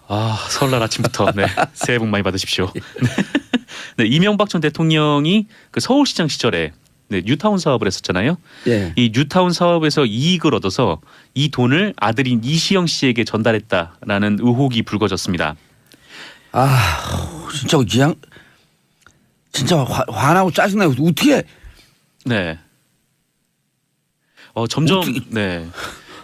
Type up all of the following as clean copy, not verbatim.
아, 설날 아침부터 네, 새해 복 많이 받으십시오. 네, 이명박 전 대통령이 그 서울시장 시절에 네, 뉴타운 사업을 했었잖아요. 예. 이 뉴타운 사업에서 이익을 얻어서 이 돈을 아들인 이시영 씨에게 전달했다라는 의혹이 불거졌습니다. 아, 진짜 그냥 진짜 화나고 짜증나고 어떻게? 네. 점점 네.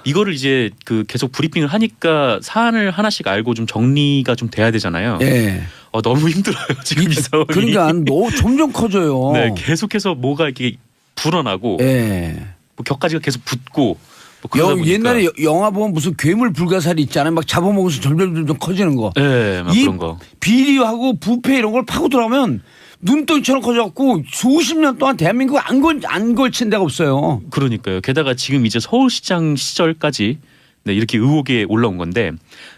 이거를 이제 그 계속 브리핑을 하니까 사안을 하나씩 알고 좀 정리가 좀 돼야 되잖아요. 예. 너무 힘들어요 지금 이 상황이. 그러니까 너 점점 커져요. 네, 계속해서 뭐가 이렇게 불어나고, 예. 뭐 격가지가 계속 붙고. 뭐 그러다 보니까. 옛날에 영화 보면 무슨 괴물 불가사리 있잖아요. 막 잡아먹어서 점점 커지는 거. 네, 막 이 그런 거. 비리하고 부패 이런 걸 파고 들어가면 눈덩이처럼 커져갖고 수십 년 동안 대한민국 안 걸친 데가 없어요. 그러니까요. 게다가 지금 이제 서울시장 시절까지 네, 이렇게 의혹에 올라온 건데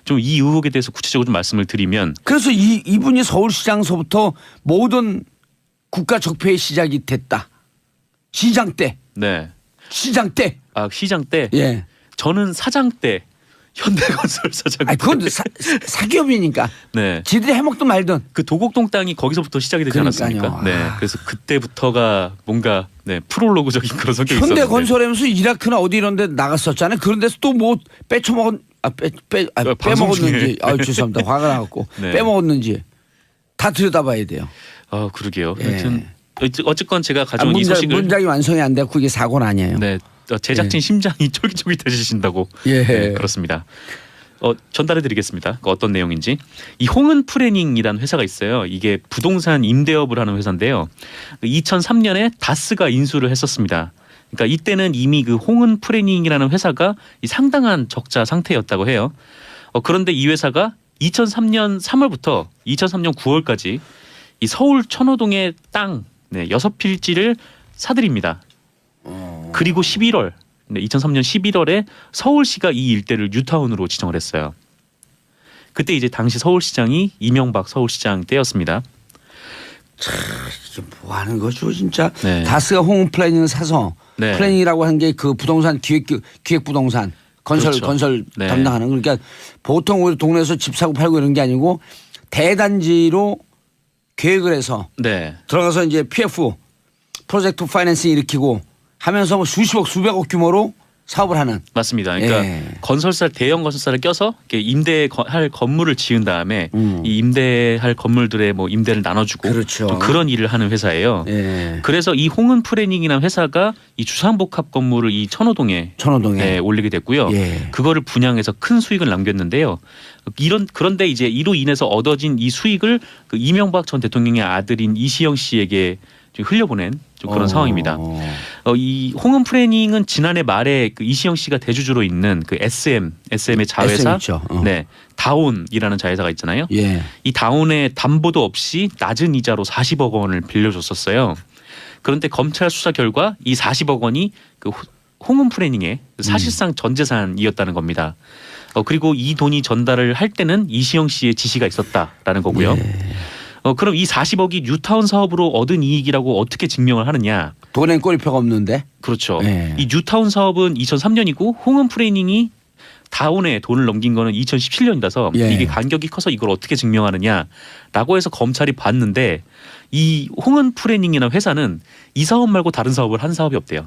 좀 이 의혹에 대해서 구체적으로 좀 말씀을 드리면 그래서 이분이 서울시장서부터 모든 국가 적폐의 시작이 됐다. 시장 때. 네. 시장 때. 아, 시장 때. 예. 저는 사장 때. 현대건설 사장. 아니 그건 사기업이니까. 네. 지들이 해먹든 말든. 그 도곡동 땅이 거기서부터 시작이 되지 그러니까요. 않았습니까? 네. 그래서 그때부터가 뭔가 네, 프롤로그적인 그런 성격이 있었는데. 현대건설하면서 이라크나 어디 이런 데 나갔었잖아요. 그런 데서 또 뭐 빼먹었는지. 죄송합니다. 화가 나갖고. 네. 빼먹었는지 다 들여다봐야 돼요. 그러게요. 예. 하여튼 어쨌건 제가 가져온 이 소식을. 문장이 완성이 안 돼서 그게 사고는 아니에요. 네. 제작진 심장이 쫄깃쫄깃해지신다고. 예. 네, 그렇습니다. 전달해드리겠습니다. 어떤 내용인지. 이 홍은 프레닝이라는 회사가 있어요. 이게 부동산 임대업을 하는 회사인데요. 2003년에 다스가 인수를 했었습니다. 그러니까 이때는 이미 그 홍은 프레닝이라는 회사가 상당한 적자 상태였다고 해요. 그런데 이 회사가 2003년 3월부터 2003년 9월까지 이 서울 천호동의 땅 6필지를 사들입니다. 그리고 11월 2003년 11월에 서울시가 이 일대를 뉴타운으로 지정을 했어요. 그때 이제 당시 서울시장이 이명박 서울시장 때였습니다. 참 이게 뭐 하는 거죠 진짜. 네. 다스가 홍은 플래닝을 사서 네. 플래닝이라고 하는 게 그 부동산 기획 부동산 건설 그렇죠. 건설 네. 담당하는 그러니까 보통 우리 동네에서 집 사고 팔고 이런 게 아니고 대단지로 계획을 해서 네. 들어가서 이제 PF 프로젝트 파이낸싱 일으키고 하면서 뭐 수십억 수백억 규모로 사업을 하는. 맞습니다. 그러니까 예. 건설사 대형 건설사를 껴서 이렇게 임대할 건물을 지은 다음에 이 임대할 건물들의 뭐 임대를 나눠주고 그렇죠. 좀 그런 일을 하는 회사예요. 예. 그래서 이 홍은 프레닝이라는 회사가 이 주상복합 건물을 이 천호동에 올리게 됐고요. 예. 그거를 분양해서 큰 수익을 남겼는데요. 그런데 이제 이로 인해서 얻어진 이 수익을 그 이명박 전 대통령의 아들인 이시영 씨에게 좀 흘려보낸 좀 그런 상황입니다. 이 홍은 프레닝은 지난해 말에 그 이시영 씨가 대주주로 있는 그 SM의 자회사, 네, 다온이라는 자회사가 있잖아요. 예. 이 다온에 담보도 없이 낮은 이자로 40억 원을 빌려줬었어요. 그런데 검찰 수사 결과 이 40억 원이 그 홍은 프레닝의 사실상 전 재산이었다는 겁니다. 그리고 이 돈이 전달을 할 때는 이시영 씨의 지시가 있었다라는 거고요. 예. 그럼 이 40억이 뉴타운 사업으로 얻은 이익이라고 어떻게 증명을 하느냐? 돈엔 꼬리표가 없는데. 그렇죠. 네. 이 뉴타운 사업은 2003년이고 홍은 프레닝이 다운에 돈을 넘긴 거는 2017년이라서 예. 이게 간격이 커서 이걸 어떻게 증명하느냐라고 해서 검찰이 봤는데 이 홍은 프레닝이라는 회사는 이 사업 말고 다른 사업을 한 사업이 없대요.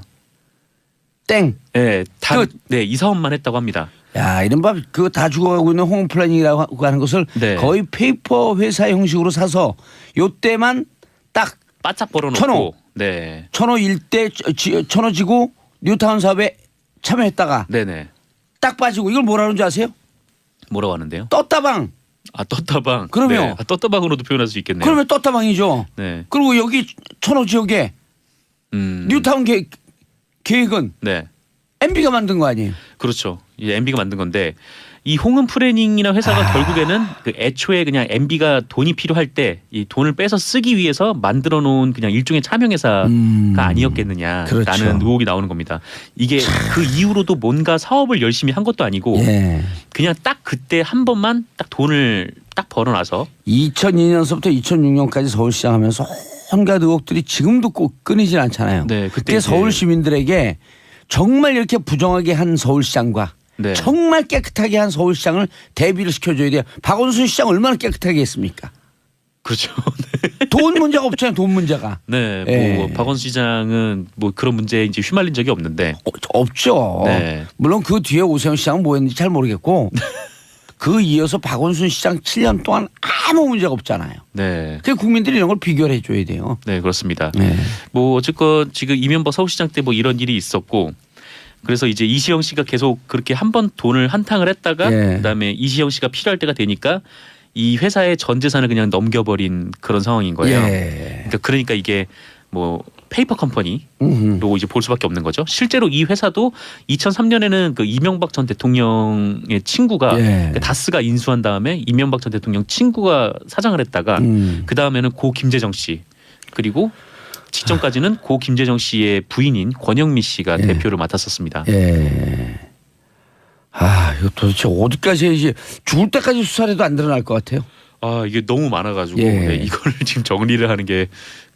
땡. 네, 이 사업만 했다고 합니다. 야, 이른바 그거 다 죽어가고 있는 홍은 플래닝이라고 하는 것을 네. 거의 페이퍼 회사 형식으로 사서 요때만 딱 바짝 벌어놓고 천호 일대 천호지구 뉴타운 사업에 참여했다가 네네. 딱 빠지고 이걸 뭐라 그러는지 아세요? 뭐라고 하는데요? 떴다방. 떴다방. 그러면 떴다방으로도 표현할 수 있겠네요. 그러면 떴다방이죠. 네. 그리고 여기 천호 지역에 뉴타운 계획은 네. MB가 만든 거 아니에요? 그렇죠. MB가 만든 건데 이 홍은 프레닝이라는 회사가 결국에는 그 애초에 그냥 MB가 돈이 필요할 때 이 돈을 빼서 쓰기 위해서 만들어 놓은 그냥 일종의 차명회사가 아니었겠느냐라는 그렇죠. 의혹이 나오는 겁니다. 이게 그 이후로도 뭔가 사업을 열심히 한 것도 아니고 예. 그냥 딱 그때 한 번만 딱 돈을 딱 벌어놔서 2002년서부터 2006년까지 서울시장 하면서 온갖 의혹들이 지금도 꼭 끊이질 않잖아요. 네, 그때 서울 시민들에게 정말 이렇게 부정하게 한 서울시장과 네. 정말 깨끗하게 한 서울시장을 대비를 시켜줘야 돼요. 박원순 시장 얼마나 깨끗하게 했습니까? 그렇죠. 돈 문제가 없잖아요. 돈 문제가. 네, 뭐 예. 박원순 시장은 뭐 그런 문제에 이제 휘말린 적이 없는데. 없죠. 네. 물론 그 뒤에 오세훈 시장은 뭐 했는지 잘 모르겠고 그 이어서 박원순 시장 7년 동안 아무 문제가 없잖아요. 네. 그 국민들이 이런 걸 비교를 해줘야 돼요. 네, 그렇습니다. 네. 뭐 어쨌건 지금 이명박 서울시장 때 뭐 이런 일이 있었고 그래서 이제 이시영 씨가 계속 그렇게 한 번 돈을 한탕을 했다가 예. 그다음에 이시영 씨가 필요할 때가 되니까 이 회사의 전 재산을 그냥 넘겨버린 그런 상황인 거예요. 예. 그러니까 이게 뭐 페이퍼 컴퍼니로 이제 볼 수밖에 없는 거죠. 실제로 이 회사도 2003년에는 그 이명박 전 대통령의 친구가 예. 그 다스가 인수한 다음에 이명박 전 대통령 친구가 사장을 했다가 그 다음에는 고 김재정 씨 그리고 직전까지는 고 김재정 씨의 부인인 권영미 씨가 예. 대표를 맡았었습니다. 예. 아, 이거 도대체 어디까지 해야지 죽을 때까지 수사를 해도 안 드러날 것 같아요. 아 이게 너무 많아가지고 예. 네, 이걸 지금 정리를 하는 게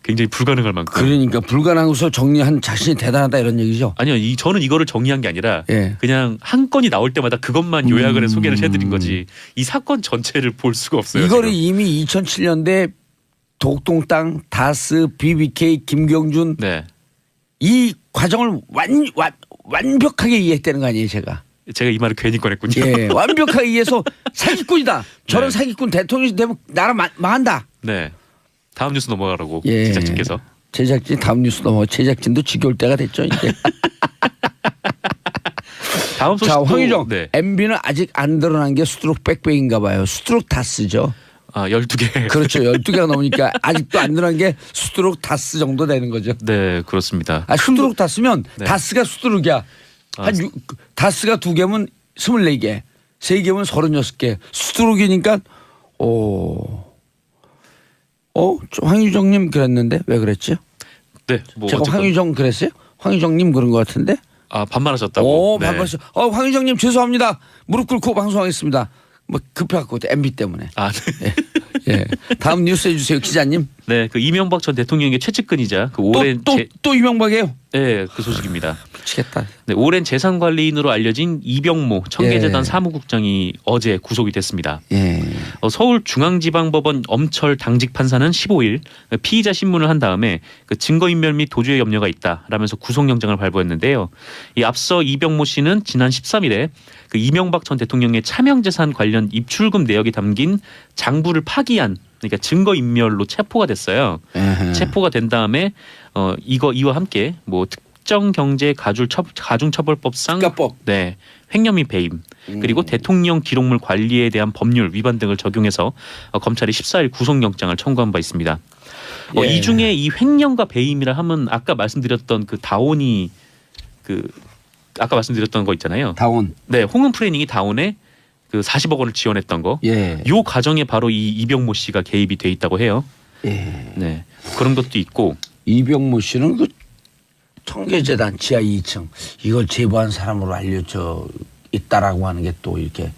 굉장히 불가능할 만큼. 그러니까 불가능한 것을 정리한 자신이 대단하다 이런 얘기죠. 아니요, 저는 이거를 정리한 게 아니라 예. 그냥 한 건이 나올 때마다 그것만 요약을 해 소개를 해드린 거지 이 사건 전체를 볼 수가 없어요. 이거를 지금. 이미 2007년대 독동땅, 다스, BBK, 김경준 네, 이 과정을 완벽하게 이해했다는 거 아니에요, 제가. 제가 이 말을 괜히 꺼냈군요. 예, 완벽하게 이해해서 사기꾼이다. 저런 네. 사기꾼 대통령이 되면 나라 망한다. 네, 다음 뉴스 넘어가라고 예. 제작진께서. 제작진 다음 뉴스 넘어. 제작진도 지겨울 때가 됐죠, 이제. 다음 소식도 자, 황유정. 네. MB는 아직 안 드러난 게 수두룩 백백인가 봐요. 수두룩 다스죠. 아 12개. 그렇죠. 12개가 넘으니까 아직도 안 드러난 게 수두룩 다스 정도 되는 거죠. 네, 그렇습니다. 아, 수두룩 다스면 네. 다스가 수두룩이야. 다스가 2개면 24개, 3개면 36개. 수두룩이니까 황유정님 그랬는데 왜 그랬지? 네, 뭐 제가 어쨌건 황유정 그랬어요? 황유정님 그런 것 같은데? 아 반말하셨다고. 네. 반갑습니다. 황유정님 죄송합니다. 무릎 꿇고 방송하겠습니다. 뭐 급해갖고 MB 때문에. 아 네. 예. 다음 뉴스 해주세요, 기자님. 네, 그 이명박 전 대통령의 최측근이자 그 오랜 또 이명박이에요. 네, 그 소식입니다. 미치겠다. 네, 오랜 재산관리인으로 알려진 이병모 청계재단 예. 사무국장이 어제 구속이 됐습니다. 예. 서울중앙지방법원 엄철 당직 판사는 15일 피의자 신문을 한 다음에 그 증거인멸 및 도주의 염려가 있다라면서 구속영장을 발부했는데요. 이 앞서 이병모 씨는 지난 13일에 그 이명박 전 대통령의 차명재산 관련 입출금 내역이 담긴 장부를 파기한 그러니까 증거인멸로 체포가 됐어요. 체포가 된 다음에 이와 함께 뭐 특정경제가중처벌법상 특가법. 네, 횡령 및 배임 그리고 대통령 기록물 관리에 대한 법률 위반 등을 적용해서 검찰이 14일 구속영장을 청구한 바 있습니다. 예. 이 중에 이 횡령과 배임이라 하면 아까 말씀드렸던 그 다온이 아까 말씀드렸던 거 있잖아요. 다운. 네, 홍은 프레닝이 다온에 그 40억 원을 지원했던 거. 예. 요 과정에 바로 이 이병모 씨가 개입이 돼 있다고 해요. 예. 네, 그런 것도 있고. 이병모 씨는 그 청계재단 지하 2층 이걸 제보한 사람으로 알려져 있다라고 하는 게 또 이렇게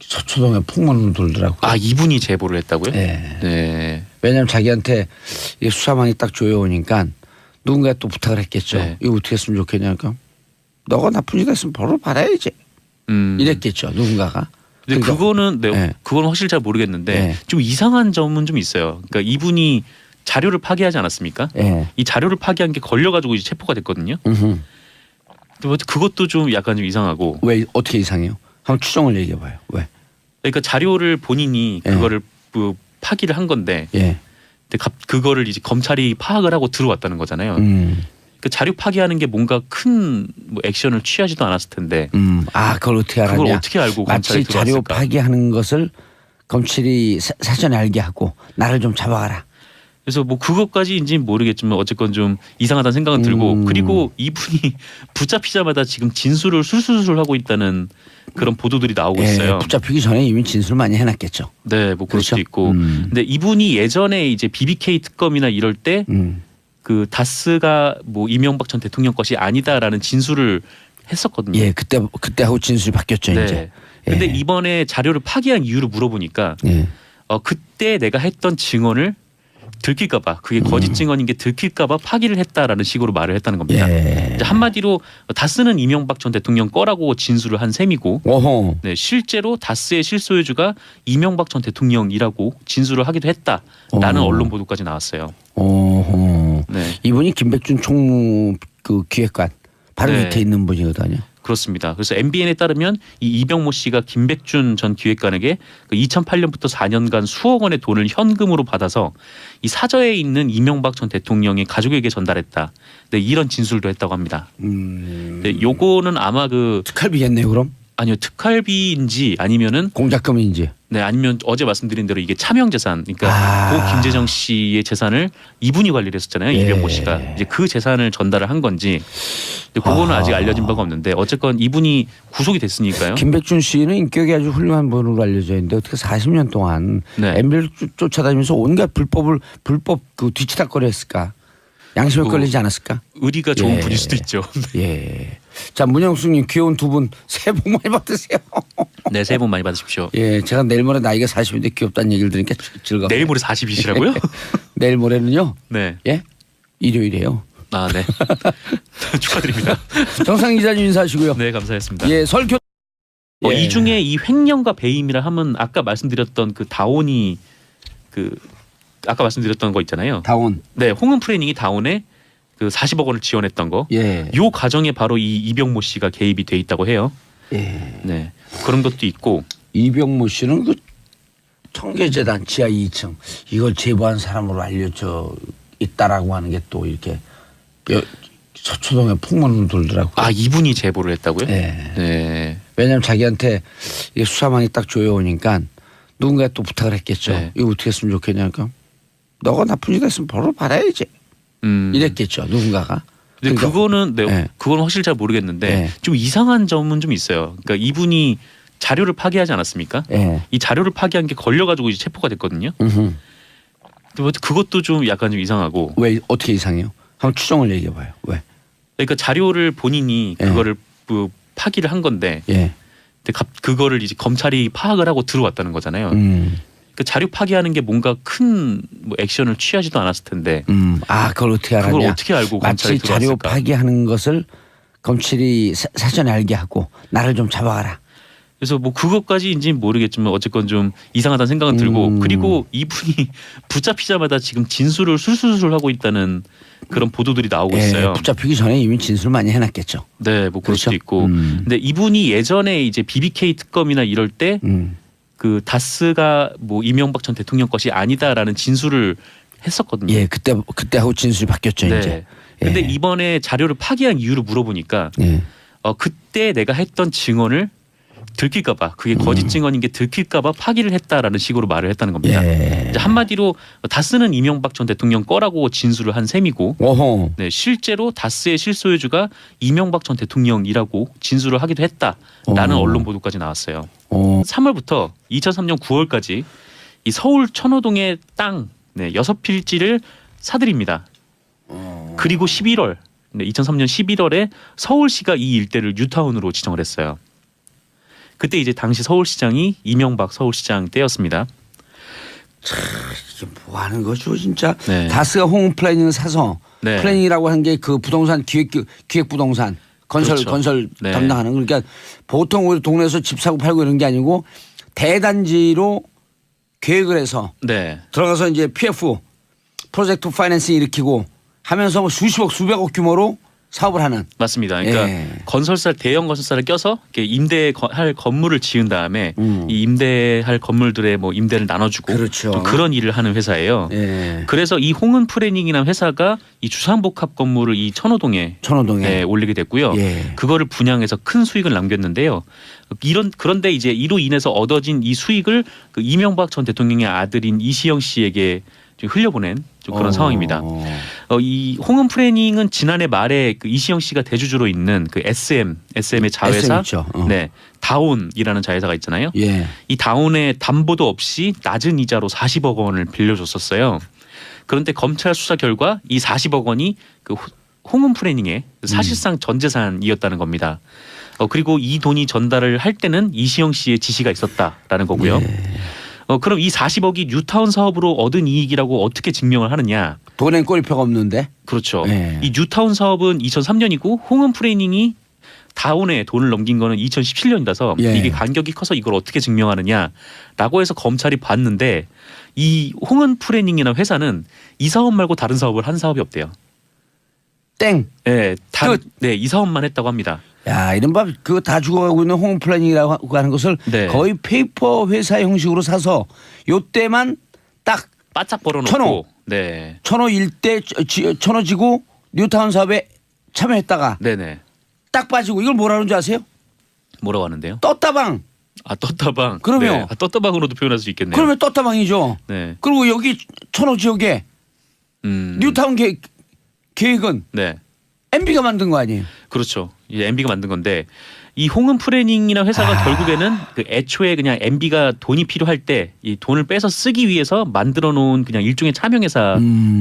서초동에 풍문으로 돌더라고요. 아, 이분이 제보를 했다고요? 네. 네. 왜냐하면 자기한테 이 수사망이 딱 조여오니까 누군가 또 부탁을 했겠죠. 네. 이거 어떻게 했으면 좋겠냐니까 너가 나쁜 짓 했으면 벌을 받아야지. 이랬겠죠. 누군가가. 근데 그러니까 그거는 네. 그건 확실히 잘 모르겠는데 네. 좀 이상한 점은 좀 있어요. 그러니까 이분이 자료를 파기하지 않았습니까? 예. 이 자료를 파기한 게 걸려가지고 이제 체포가 됐거든요. 음흠. 근데 그것도 좀 약간 좀 이상하고. 왜 어떻게 이상해요? 한번 추정을 얘기해봐요. 왜? 그러니까 자료를 본인이 예. 그거를 파기를 한 건데, 예. 근데 그거를 이제 검찰이 파악을 하고 들어왔다는 거잖아요. 그 자료 파기하는 게 뭔가 큰 뭐 액션을 취하지도 않았을 텐데. 아, 그걸 어떻게 알았냐? 그걸 어떻게 알고 검찰에 마치 자료 들어왔을까? 파기하는 것을 검찰이 사전에 알게 하고 나를 좀 잡아가라. 그래서 뭐 그것까지인지 모르겠지만 어쨌건 좀 이상하다는 생각은 들고 그리고 이분이 붙잡히자마자 지금 진술을 술술술 하고 있다는 그런 보도들이 나오고 있어요. 붙잡히기 전에 이미 진술 많이 해놨겠죠. 네, 뭐 그럴 그렇죠? 수도 있고. 근데 이분이 예전에 이제 BBK 특검이나 이럴 때 그 다스가 뭐 이명박 전 대통령 것이 아니다라는 진술을 했었거든요. 예, 그때 하고 진술이 바뀌었죠 네. 이제. 근데 예. 이번에 자료를 파기한 이유를 물어보니까 예. 그때 내가 했던 증언을 들킬까봐 그게 거짓 증언인 게 들킬까봐 파기를 했다라는 식으로 말을 했다는 겁니다. 예. 이제 한마디로 다스는 이명박 전 대통령 거라고 진술을 한 셈이고, 오호. 네, 실제로 다스의 실소유주가 이명박 전 대통령이라고 진술을 하기도 했다라는 언론 보도까지 나왔어요. 오호. 네. 이분이 김백준 총무 그 기획관 바로 네. 밑에 있는 분이거든요. 그렇습니다. 그래서 MBN에 따르면 이 이병모 씨가 김백준 전 기획관에게 2008년부터 4년간 수억 원의 돈을 현금으로 받아서 이 사저에 있는 이명박 전 대통령의 가족에게 전달했다. 네, 이런 진술도 했다고 합니다. 네, 요거는 아마 특활비겠네요, 그럼? 아니요, 특활비인지 아니면은 공작금인지. 네, 아니면 어제 말씀드린 대로 이게 차명재산, 그러니까 아. 고 김재정 씨의 재산을 이분이 관리를 했었잖아요. 예. 이병모 씨가 이제 그 재산을 전달을 한 건지, 근데 그거는 아직 알려진 바가 없는데 어쨌건 이분이 구속이 됐으니까요. 김백준 씨는 인격이 아주 훌륭한 분으로 알려져 있는데 어떻게 40년 동안 네. MB를 쫓아다니면서 온갖 불법 그 뒤치다거리 했을까? 양심에 걸리지 않았을까? 의리가 좋은 예. 분일 수도 있죠. 예. 자, 문영숙님 귀여운 두 분 새해 복 많이 받으세요. 네, 새해 복 많이 받으십시오. 예, 제가 내일 모레 나이가 40인데 귀엽다는 얘기를 들으니까 즐거워요. 내일 모레 40이시라고요? 내일 모레는요? 네. 예? 일요일이에요. 아, 네. 축하드립니다. 정상 기자님 인사하시고요. 네, 감사했습니다. 예, 설교. 예. 이 중에 이 횡령과 배임이라 하면 아까 말씀드렸던 그 다온이 아까 말씀드렸던 거 있잖아요. 다운. 네, 홍은 프레닝이 다온에 그 40억 원을 지원했던 거. 예. 요 과정에 바로 이 이병모 씨가 개입이 돼 있다고 해요. 예. 네, 그런 것도 있고. 이병모 씨는 그 청계재단 지하 2층 이걸 제보한 사람으로 알려져 있다라고 하는 게 또 이렇게 서초동에 풍문을 돌더라고요. 아, 이분이 제보를 했다고요? 예. 네. 왜냐하면 자기한테 이게 수사망이 딱 조여오니까 누군가 또 부탁을 했겠죠. 네. 이거 어떻게 했으면 좋겠냐니까 너가 나쁜 짓 했으면 벌을 받아야지. 이랬겠죠. 누군가가. 근데 그러니까 그거는 네, 네. 그건 확실히 잘 모르겠는데 네. 좀 이상한 점은 좀 있어요. 그러니까 이분이 자료를 파기하지 않았습니까? 예. 이 자료를 파기한 게 걸려가지고 이제 체포가 됐거든요. 음흠. 근데 그것도 좀 약간 좀 이상하고. 왜 어떻게 이상해요? 한번 추정을 얘기해봐요. 왜? 그러니까 자료를 본인이 예. 그거를 파기를 한 건데, 예. 근데 그거를 이제 검찰이 파악을 하고 들어왔다는 거잖아요. 그 자료 파기하는 게 뭔가 큰 뭐 액션을 취하지도 않았을 텐데. 아, 그걸 어떻게 알았냐? 그걸 어떻게 알고 검찰에 마치 자료 들어왔을까? 파기하는 것을 검찰이 사전에 알게 하고 나를 좀 잡아가라. 그래서 뭐 그것까지인지는 모르겠지만 어쨌건 좀 이상하다는 생각은 들고, 그리고 이분이 붙잡히자마자 지금 진술을 술술술 하고 있다는 그런 보도들이 나오고 있어요. 붙잡히기 전에 이미 진술 많이 해놨겠죠. 네, 뭐 그럴 그렇죠? 수도 있고. 근데 이분이 예전에 이제 BBK 특검이나 이럴 때 그 다스가 뭐 이명박 전 대통령 것이 아니다라는 진술을 했었거든요. 예, 그때하고 진술이 바뀌었죠 네. 이제. 근데 예. 이번에 자료를 파기한 이유를 물어보니까 예. 그때 내가 했던 증언을 들킬까봐 그게 거짓 증언인 게 들킬까봐 파기를 했다라는 식으로 말을 했다는 겁니다. 예. 이제 한마디로 다스는 이명박 전 대통령 거라고 진술을 한 셈이고, 오호. 네, 실제로 다스의 실소유주가 이명박 전 대통령이라고 진술을 하기도 했다라는 언론 보도까지 나왔어요. 3월부터 2003년 9월까지 이 서울 천호동의 땅 6필지를 사들입니다. 그리고 11월, 2003년 11월에 서울시가 이 일대를 뉴타운으로 지정을 했어요. 그때 이제 당시 서울시장이 이명박 서울시장 때였습니다. 이게 뭐 하는 거죠 진짜. 네. 다스가 홈 플래닝을 사서 네. 플래닝이라고 하는 게 그 부동산 기획 부동산 건설 그렇죠. 건설 네. 담당하는, 그러니까 보통 우리 동네에서 집 사고 팔고 이런 게 아니고 대단지로 계획을 해서 네. 들어가서 이제 PF 프로젝트 파이낸싱 일으키고 하면서 뭐 수십억 수백억 규모로 사업을 하는. 맞습니다. 그러니까 예. 건설사 대형 건설사를 껴서 이렇게 임대할 건물을 지은 다음에 이 임대할 건물들의 뭐 임대를 나눠주고 그렇죠. 좀 그런 일을 하는 회사예요. 예. 그래서 이 홍은 프레닝이라는 회사가 이 주상복합 건물을 이 천호동에 천호동에. 올리게 됐고요. 예. 그거를 분양해서 큰 수익을 남겼는데요. 그런데 이제 이로 인해서 얻어진 이 수익을 그 이명박 전 대통령의 아들인 이시영 씨에게 좀 흘려보낸 좀 그런 상황입니다. 이 홍은 프레닝은 지난해 말에 그 이시영 씨가 대주주로 있는 그 SM의 자회사, SM 있죠. 네, 다온이라는 자회사가 있잖아요. 예. 이 다온에 담보도 없이 낮은 이자로 40억 원을 빌려줬었어요. 그런데 검찰 수사 결과 이 40억 원이 그 홍은 프레닝의 사실상 전 재산이었다는 겁니다. 그리고 이 돈이 전달을 할 때는 이시영 씨의 지시가 있었다라는 거고요. 그럼 이 40억이 뉴타운 사업으로 얻은 이익이라고 어떻게 증명을 하느냐? 돈엔 꼬리표가 없는데. 그렇죠. 예. 이 뉴타운 사업은 2003년이고 홍은 프레닝이 다운에 돈을 넘긴 거는 2017년이라서 예. 이게 간격이 커서 이걸 어떻게 증명하느냐라고 해서 검찰이 봤는데 이 홍은 프레닝이라는 회사는 이 사업 말고 다른 사업을 한 사업이 없대요. 땡. 네, 네, 이 사업만 했다고 합니다. 야, 이른바 그거 다 죽어가고 있는 홈 플래닝이라고 하는 것을 네. 거의 페이퍼 회사 형식으로 사서 요때만 딱 바짝 벌어놓고 천호. 네, 천호 일대 천호 지구 뉴타운 사업에 참여했다가 네네. 딱 빠지고 이걸 뭐라는 줄 아세요? 뭐라고 하는데요? 떴다방. 아 떴다방. 그럼요. 네. 아, 떴다방으로도 표현할 수 있겠네요. 그러면 떴다방이죠. 네. 그리고 여기 천호 지역에 뉴타운 계획은 네. MB가 만든 거 아니에요? 그렇죠. 이 MB가 만든 건데 이 홍은 프레닝이나 회사가 결국에는 그 애초에 그냥 MB가 돈이 필요할 때 이 돈을 빼서 쓰기 위해서 만들어 놓은 그냥 일종의 차명회사가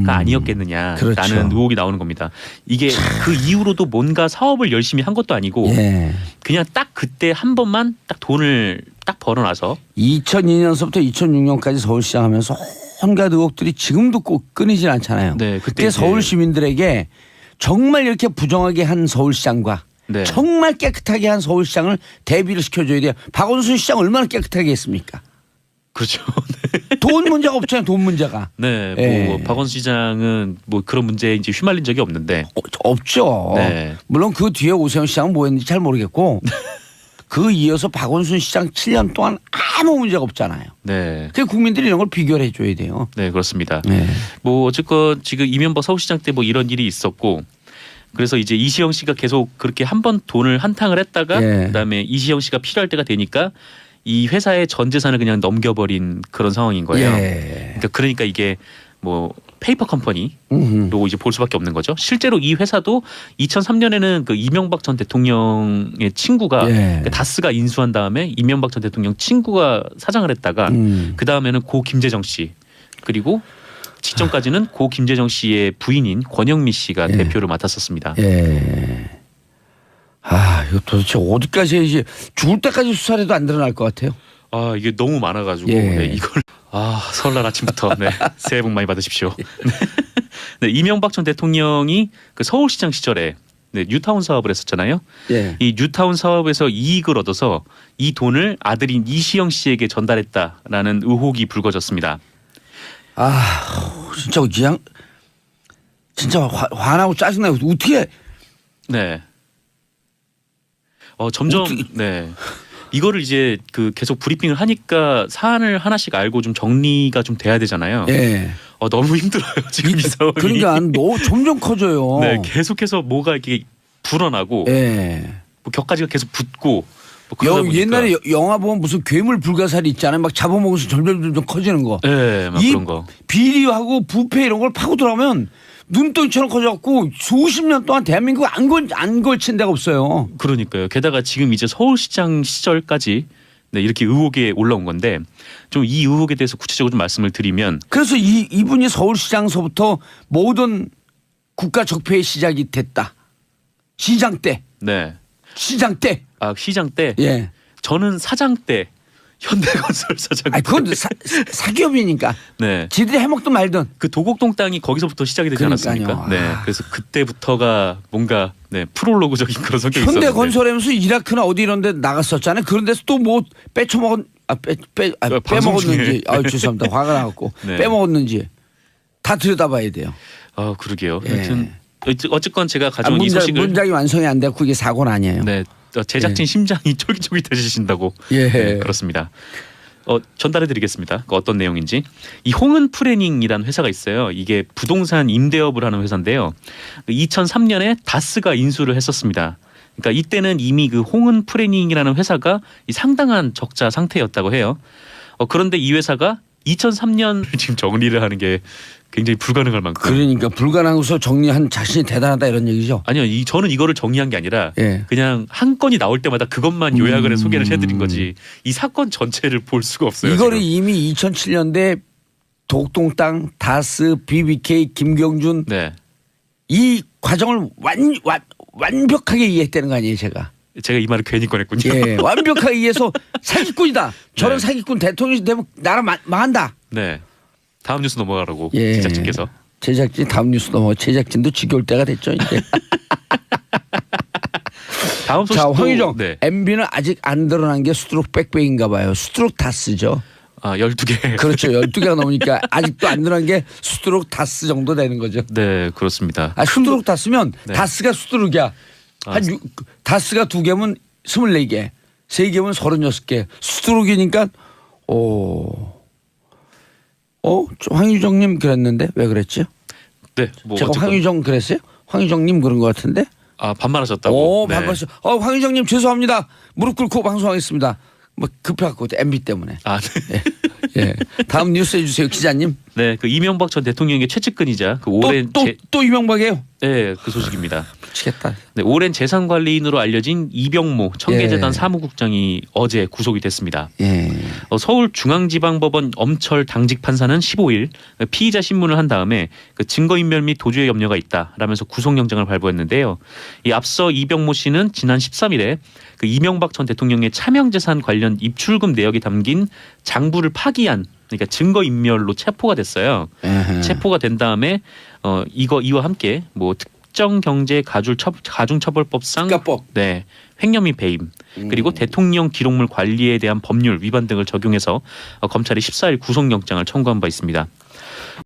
아니었겠느냐라는 그렇죠. 의혹이 나오는 겁니다. 이게 그 이후로도 뭔가 사업을 열심히 한 것도 아니고 예. 그냥 딱 그때 한 번만 딱 돈을 딱 벌어놔서 2002년서부터 2006년까지 서울시장 하면서 온갖 의혹들이 지금도 꼭 끊이질 않잖아요. 네, 그때 서울 시민들에게 정말 이렇게 부정하게 한 서울시장과 네. 정말 깨끗하게 한 서울시장을 대비를 시켜줘야 돼요. 박원순 시장 얼마나 깨끗하게 했습니까? 그렇죠. 돈 문제가 없잖아요. 돈 문제가. 네, 뭐 예. 박원순 시장은 뭐 그런 문제에 이제 휘말린 적이 없는데 없죠. 네. 물론 그 뒤에 오세훈 시장은 뭐 했는지 잘 모르겠고 그 이어서 박원순 시장 7년 동안 아무 문제가 없잖아요. 네, 그 국민들이 이런 걸 비교를 해줘야 돼요. 네 그렇습니다. 네. 뭐 어쨌건 지금 이명박 서울시장 때 뭐 이런 일이 있었고 그래서 이제 이시영 씨가 계속 그렇게 한 번 돈을 한탕을 했다가 예. 그다음에 이시영 씨가 필요할 때가 되니까 이 회사의 전 재산을 그냥 넘겨버린 그런 상황인 거예요. 예. 그러니까 이게 뭐 페이퍼 컴퍼니로 이제 볼 수밖에 없는 거죠. 실제로 이 회사도 2003년에는 그 이명박 전 대통령의 친구가 예. 그 다스가 인수한 다음에 이명박 전 대통령 친구가 사장을 했다가 그 다음에는 고 김재정 씨 그리고 직전까지는 고 김재정 씨의 부인인 권영미 씨가 예. 대표를 맡았었습니다. 예. 아, 이거 도대체 어디까지 해야지 죽을 때까지 수사를 해도 안 드러날 것 같아요. 아 이게 너무 많아가지고 예. 네, 이걸 설날 아침부터 네, 새해 복 많이 받으십시오. 네, 이명박 전 대통령이 그 서울시장 시절에 네, 뉴타운 사업을 했었잖아요. 예. 이 뉴타운 사업에서 이익을 얻어서 이 돈을 아들인 이시영 씨에게 전달했다라는 의혹이 불거졌습니다. 아, 진짜 그냥 진짜 화나고 짜증나고 어떻게 네. 점점 네. 이거를 이제 그 계속 브리핑을 하니까 사안을 하나씩 알고 좀 정리가 좀 돼야 되잖아요. 예. 너무 힘들어요 지금 이 상황이. 그러니까 너 점점 커져요. 네, 계속해서 뭐가 이렇게 불어나고 예. 뭐 격가지가 계속 붙고 뭐 그러다 보니까. 옛날에 영화 보면 무슨 괴물 불가사리 있잖아요. 막 잡아먹어서 점점 커지는 거. 네, 막 이 그런 거. 비리하고 부패 이런 걸 파고 들어가면 눈덩이처럼 커져갖고 수십 년 동안 대한민국 안 걸친 데가 없어요. 그러니까요. 게다가 지금 이제 서울시장 시절까지 네, 이렇게 의혹에 올라온 건데 좀 이 의혹에 대해서 구체적으로 좀 말씀을 드리면 그래서 이분이 서울시장서부터 모든 국가 적폐의 시작이 됐다. 시장 때. 네. 시장 때. 시장 때 예. 저는 사장 때 현대건설 사장 때. 아니 그건 사기업이니까. 네. 지들이 해먹든 말든. 그 도곡동 땅이 거기서부터 시작이 되지 그러니까요. 않았습니까? 네. 그래서 그때부터가 뭔가 네, 프롤로그적인 그런 성격이 있었는데. 현대건설하면서 이라크나 어디 이런 데 나갔었잖아요. 그런 데서 또 뭐 방송 중에. 빼먹었는지. 죄송합니다. 화가 나갖고. 네. 빼먹었는지 다 들여다봐야 돼요. 그러게요. 예. 하여튼 어쨌건 제가 가져온 이 소식을 문장이 완성이 안 됐고 이게 사고는 아니에요. 네. 제작진 심장이 쫄깃쫄깃해지신다고. 예. 네, 그렇습니다. 전달해드리겠습니다. 어떤 내용인지. 이 홍은 프레닝이라는 회사가 있어요. 이게 부동산 임대업을 하는 회사인데요. 2003년에 다스가 인수를 했었습니다. 그러니까 이때는 이미 그 홍은 프레닝이라는 회사가 이 상당한 적자 상태였다고 해요. 그런데 이 회사가 2003년 지금 정리를 하는 게 굉장히 불가능할 만큼. 그러니까 불가능한 것을 정리한 자신이 대단하다 이런 얘기죠. 아니요, 저는 이거를 정리한 게 아니라 예. 그냥 한 건이 나올 때마다 그것만 요약을 해 소개를 해드린 거지. 이 사건 전체를 볼 수가 없어요. 이거를 지금. 이미 2007년대 독동 땅, 다스, BBK, 김경준 네. 이 과정을 완벽하게 이해했다는 거 아니에요, 제가. 제가 이 말을 괜히 꺼냈군요. 예, 완벽하게 이해해서 사기꾼이다. 저런 네. 사기꾼 대통령이 되면 나라 망한다. 네. 다음 뉴스 넘어가라고 예. 제작진께서. 제작진 다음 뉴스 넘어. 제작진도 지겨울 때가 됐죠 이제. 다음 자, 소식도 황유정. 네. MB는 아직 안 드러난 게 수두룩 백백인가 봐요. 수두룩 다스죠. 아, 12개. 그렇죠. 12개가 넘으니까 아직도 안 드러난 게 수두룩 다스 정도 되는 거죠. 네, 그렇습니다. 아, 수두룩 다스면 네. 다스가 수두룩이야. 다스가 2개면 24개, 3개면 36개. 수두룩이니까 황유정님 그랬는데 왜 그랬지? 네, 뭐 제가 어쨌건 황유정 그랬어요? 황유정님 그런 것 같은데? 반말하셨다고. 네. 반갑습 황유정님 죄송합니다. 무릎 꿇고 방송하겠습니다. 뭐 급해갖고 MB 때문에. 아, 네. 예. 다음 뉴스 해주세요, 기자님. 네, 그 이명박 전 대통령의 최측근이자 그 오랜 또 이명박이에요? 네, 그 소식입니다. 미치겠다. 네, 오랜 재산관리인으로 알려진 이병모 청계재단 예. 사무국장이 어제 구속이 됐습니다. 예. 서울중앙지방법원 엄철 당직 판사는 15일 피의자 신문을 한 다음에 그 증거인멸 및 도주의 염려가 있다라면서 구속영장을 발부했는데요. 이 앞서 이병모 씨는 지난 13일에 그 이명박 전 대통령의 차명재산 관련 입출금 내역이 담긴 장부를 파기한 그러니까 증거인멸로 체포가 됐어요. 체포가 된 다음에 이와 함께 뭐 특정경제가중처벌법상 특가법. 네, 횡령및 배임 그리고 대통령 기록물 관리에 대한 법률 위반 등을 적용해서 검찰이 14일 구속영장을 청구한 바 있습니다.